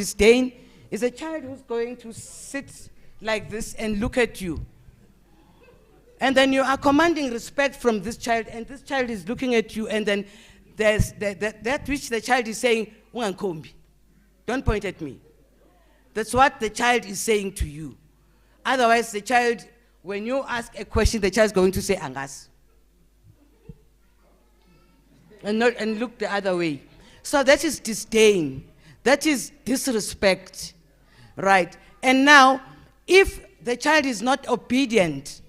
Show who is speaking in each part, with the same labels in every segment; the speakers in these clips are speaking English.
Speaker 1: Disdain is a child who's going to sit like this and look at you. And then you are commanding respect from this child, and this child is looking at you, and then there's that which the child is saying, "Ungankombi, don't point at me." That's what the child is saying to you. Otherwise, the child, when you ask a question, the child is going to say, "Angas," and look the other way. So that is disdain. That is disrespect, right? And now, if the child is not obedient,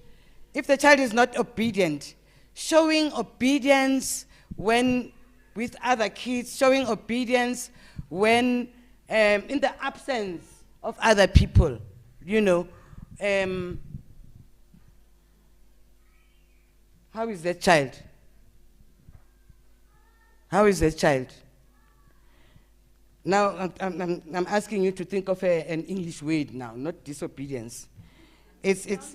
Speaker 1: showing obedience when with other kids, showing obedience when in the absence of other people, how is that child? How is that child? Now, I'm asking you to think of an English word now, not disobedience. It's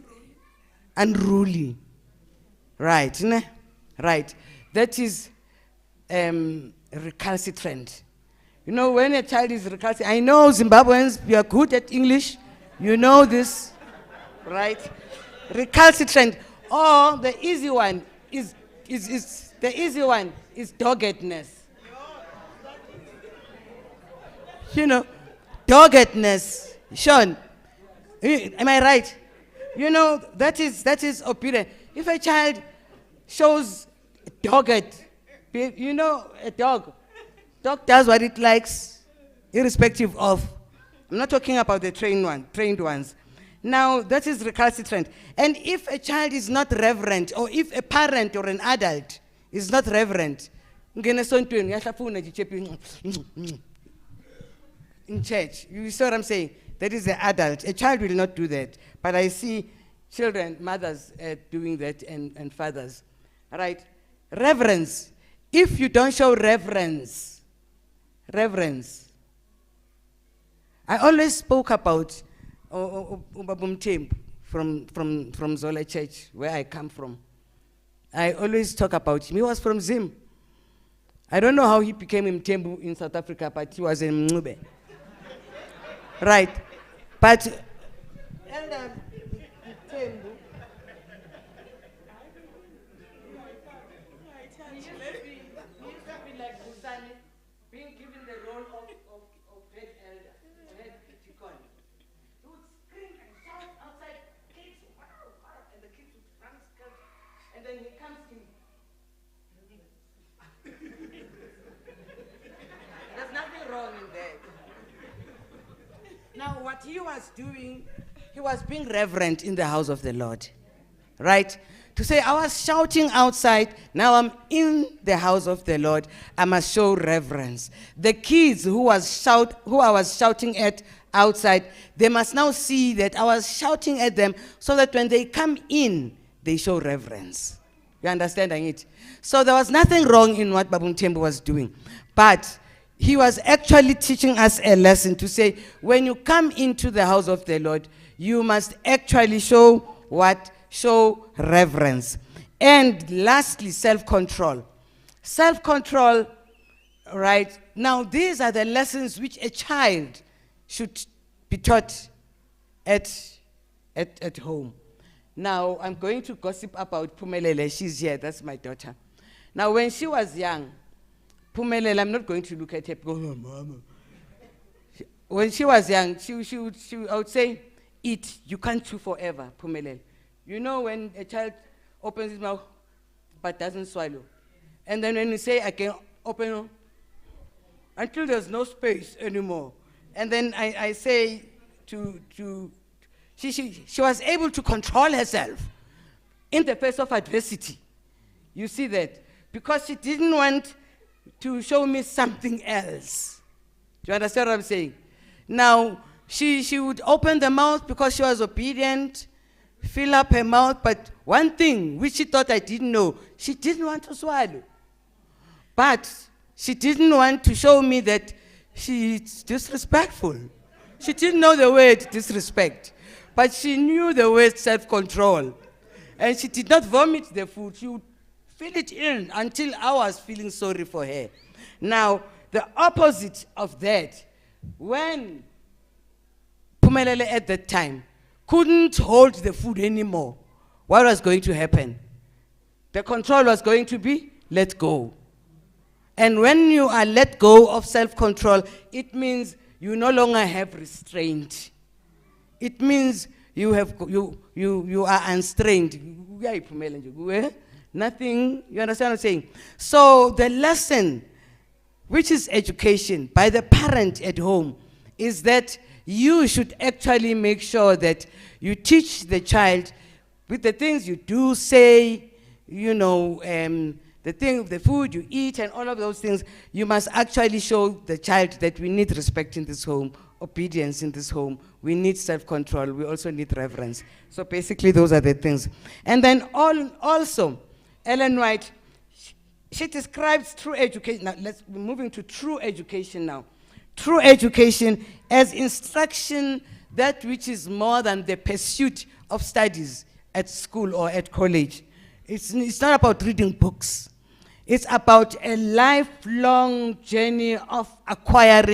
Speaker 1: unruly. Right, ne? Right. That is recalcitrant. When a child is recalcitrant, I know Zimbabweans, you are good at English. You know this, right? Recalcitrant. Or the easy one is doggedness. Doggedness. Sean, am I right? That is obedient. If a child shows dogged, a dog does what it likes, irrespective of. I'm not talking about the trained ones. Now, that is recalcitrant. And if a child is not reverent, or if a parent or an adult is not reverent, in church, you see what I'm saying? That is the adult. A child will not do that. But I see children, mothers doing that, and fathers. Right? Reverence. If you don't show reverence. I always spoke about Ubabum Temp from Zola Church, where I come from. I always talk about him. He was from Zim. I don't know how he became Mtembu in South Africa, but he was in Mngube. Right. But Elder Mtembu, he used to be like Busani, being given the role of head elder, or head Pichikon. He would scream and shout outside, kids, and the kids would run scared, and then he comes in. There's nothing wrong in that. Now, what he was doing, he was being reverent in the house of the Lord, right? To say, I was shouting outside, now I'm in the house of the Lord, I must show reverence. The kids who I was shouting at outside, they must now see that I was shouting at them, so that when they come in, they show reverence. You understand it? So there was nothing wrong in what Babum Tembu was doing, but he was actually teaching us a lesson to say, when you come into the house of the Lord, you must actually show what? Show reverence. And lastly, self-control. Self-control, right? Now, these are the lessons which a child should be taught at home. Now, I'm going to gossip about Pumelele. She's here. That's my daughter. Now, when she was young, Pumelele, I'm not going to look at her. Oh, mama. When she was young, I would say, eat. You can't chew forever, Pumelele. When a child opens his mouth but doesn't swallow. And then when you say, I can open until there's no space anymore. And then I say she was able to control herself in the face of adversity. You see that? Because she didn't want to show me something else. Do you understand what I'm saying? Now, she would open the mouth because she was obedient, fill up her mouth, but one thing which she thought I didn't know, she didn't want to swallow. But she didn't want to show me that she's disrespectful. She didn't know the word disrespect, but she knew the word self-control. And she did not vomit the food. She would fill it in until I was feeling sorry for her. Now, the opposite of that when Pumelele at that time couldn't hold the food anymore, what was going to happen? The control was going to be let go. And when you are let go of self-control, it means you no longer have restraint. It means you are unstrained. Nothing, you understand what I'm saying? So the lesson, which is education by the parent at home, is that you should actually make sure that you teach the child with the things you do say, the food you eat and all of those things. You must actually show the child that we need respect in this home, obedience in this home, we need self-control, we also need reverence. So basically those are the things. And then also, Ellen White, she describes true education. Now we're moving to true education now. True education as instruction, that which is more than the pursuit of studies at school or at college. It's not about reading books. It's about a lifelong journey of acquiring